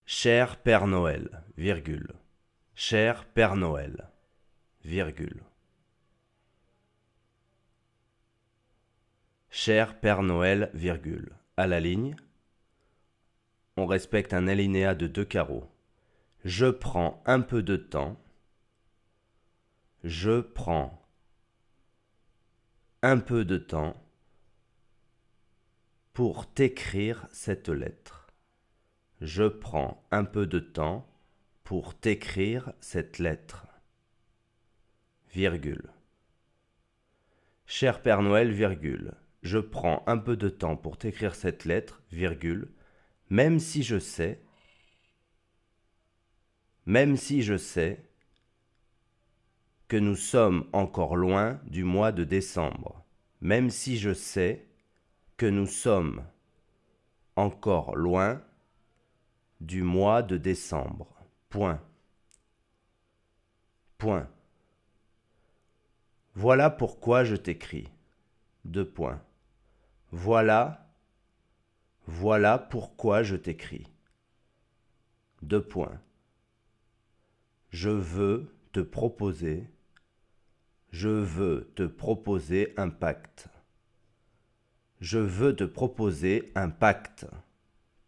Cher Père Noël, virgule. Cher Père Noël, virgule. Cher Père Noël, virgule. À la ligne, on respecte un alinéa de 2 carreaux. Je prends un peu de temps. Je prends un peu de temps pour t'écrire cette lettre. Je prends un peu de temps pour t'écrire cette lettre. Virgule. Cher Père Noël, virgule. Je prends un peu de temps pour t'écrire cette lettre, virgule, même si je sais que nous sommes encore loin du mois de décembre. Même si je sais que nous sommes encore loin du mois de décembre. Point. Point. Voilà pourquoi je t'écris. Deux points. Voilà pourquoi je t'écris. Deux points. Je veux te proposer un pacte. Je veux te proposer un pacte.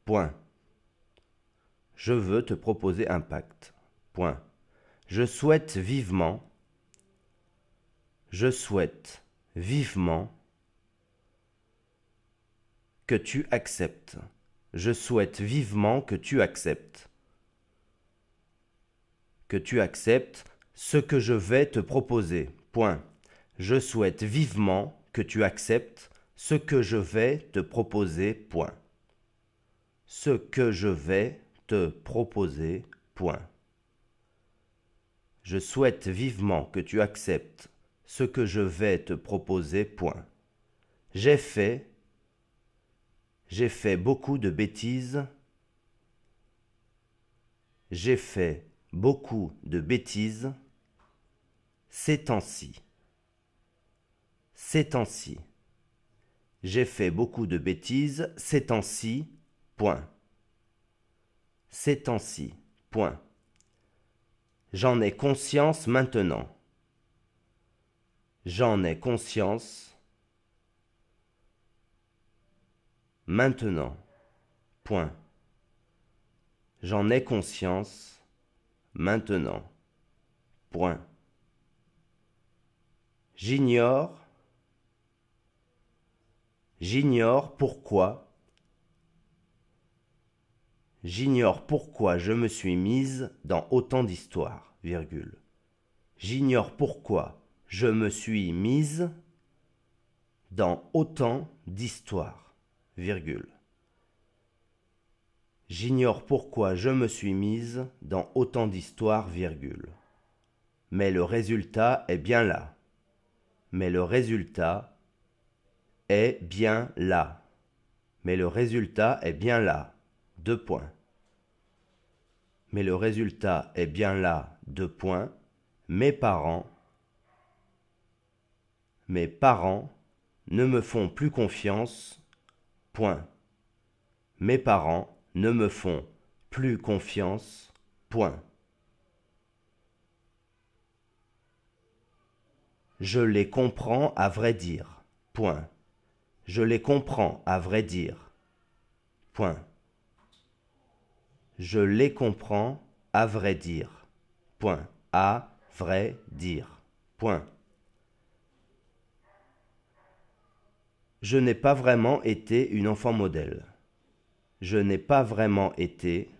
Point. Je veux te proposer un pacte. Point. Je souhaite vivement que tu acceptes. Je souhaite vivement que tu acceptes. Que tu acceptes ce que je vais te proposer. Point. Je souhaite vivement que tu acceptes ce que je vais te proposer. Point. Ce que je vais te proposer. Point. Je souhaite vivement que tu acceptes ce que je vais te proposer. Point. J'ai fait beaucoup de bêtises. J'ai fait beaucoup de bêtises ces temps-ci. Ces temps-ci. J'ai fait beaucoup de bêtises ces temps-ci. Point. Ces temps-ci. Point. J'en ai conscience maintenant. J'en ai conscience maintenant. Point. J'en ai conscience maintenant. Point. J'ignore pourquoi je me suis mise dans autant d'histoires, virgule. J'ignore pourquoi je me suis mise dans autant d'histoires, virgule. J'ignore pourquoi je me suis mise dans autant d'histoires, virgule. Mais le résultat est bien là. Mais le résultat est bien là. Mais le résultat est bien là. Deux points. Mais le résultat est bien là. Deux points. Mes parents ne me font plus confiance. Point. Mes parents ne me font plus confiance. Point. Je les comprends à vrai dire. Point. Je les comprends à vrai dire. Point. Je les comprends à vrai dire. Point. À vrai dire. Point. Je n'ai pas vraiment été une enfant modèle. Je n'ai pas vraiment été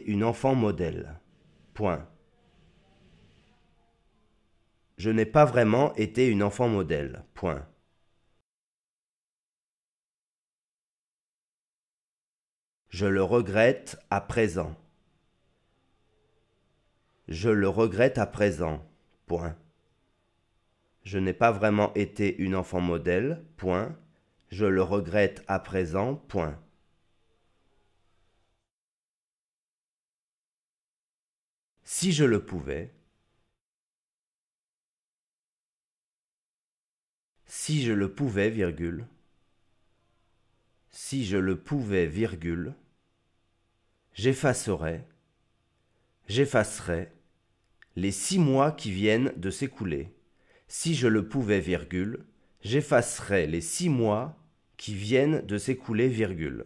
une enfant modèle. Point. Je n'ai pas vraiment été une enfant modèle. Point. Je le regrette à présent. Je le regrette à présent. Point. Je n'ai pas vraiment été une enfant modèle. Point. Je le regrette à présent. Point. Si je le pouvais, virgule, Si je le pouvais, virgule, j'effacerais les 6 mois qui viennent de s'écouler. Si je le pouvais, virgule, j'effacerais les 6 mois qui viennent de s'écouler, virgule.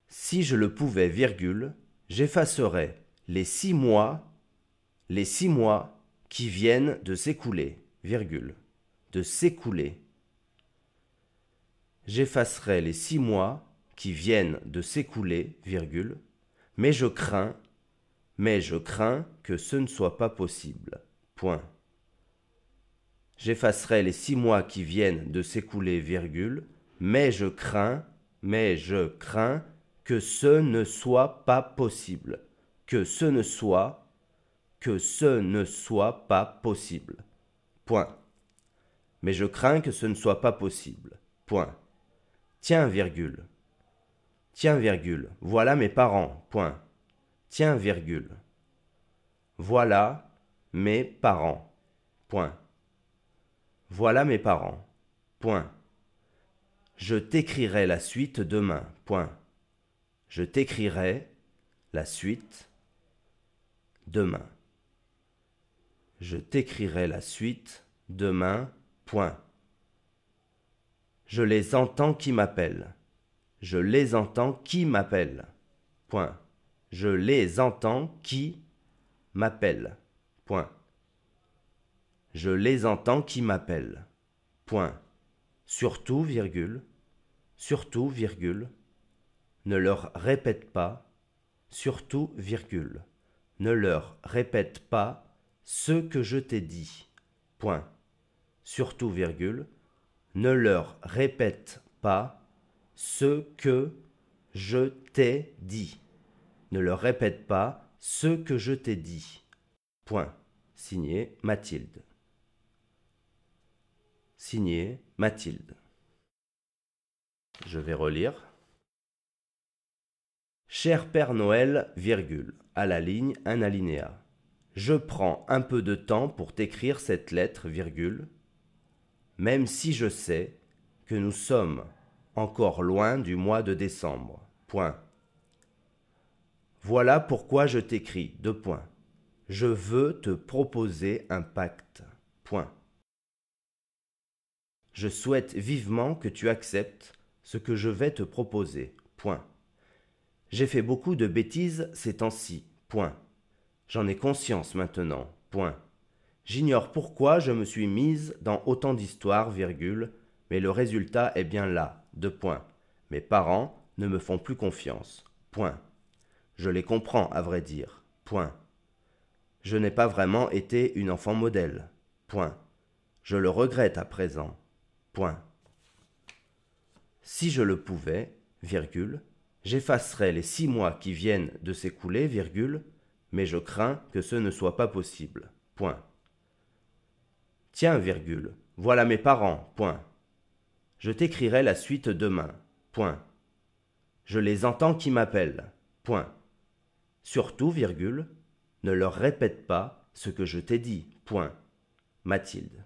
Si je le pouvais, virgule, j'effacerais les 6 mois qui viennent de s'écouler, virgule, de s'écouler. J'effacerais les 6 mois qui viennent de s'écouler, virgule, mais je crains que ce ne soit pas possible. Point. J'effacerai les 6 mois qui viennent de s'écouler, virgule, mais je crains que ce ne soit pas possible. Que ce ne soit pas possible. Point. Mais je crains que ce ne soit pas possible. Point. Tiens, virgule. Tiens, virgule. Voilà mes parents. Point. Tiens, virgule. Voilà mes parents. Point. Voilà mes parents. Point. Je t'écrirai la suite demain. Point. Je t'écrirai la suite demain. Je t'écrirai la suite demain. Point. Je les entends qui m'appellent. Je les entends qui m'appellent. Point. Je les entends qui m'appellent. Point. Je les entends qui m'appellent. Point. Surtout, virgule, ne leur répète pas, surtout, virgule, ne leur répète pas ce que je t'ai dit. Point. Surtout, virgule, ne leur répète pas ce que je t'ai dit. Ne leur répète pas ce que je t'ai dit. Point. Signé Mathilde. Signé Mathilde. Je vais relire. Cher Père Noël, virgule, à la ligne, un alinéa. Je prends un peu de temps pour t'écrire cette lettre, virgule, même si je sais que nous sommes encore loin du mois de décembre. Point. Voilà pourquoi je t'écris, deux points. Je veux te proposer un pacte. Point. Je souhaite vivement que tu acceptes ce que je vais te proposer. Point. J'ai fait beaucoup de bêtises ces temps-ci. Point. J'en ai conscience maintenant. Point. J'ignore pourquoi je me suis mise dans autant d'histoires, virgule, mais le résultat est bien là. Deux points. Mes parents ne me font plus confiance. Point. Je les comprends, à vrai dire. Point. Je n'ai pas vraiment été une enfant modèle. Point. Je le regrette à présent. Point. Si je le pouvais, virgule, j'effacerais les 6 mois qui viennent de s'écouler, virgule, mais je crains que ce ne soit pas possible. Point. Tiens, virgule, voilà mes parents. Point. Je t'écrirai la suite demain. Point. Je les entends qui m'appellent. Point. Surtout, virgule, ne leur répète pas ce que je t'ai dit. Point. Mathilde.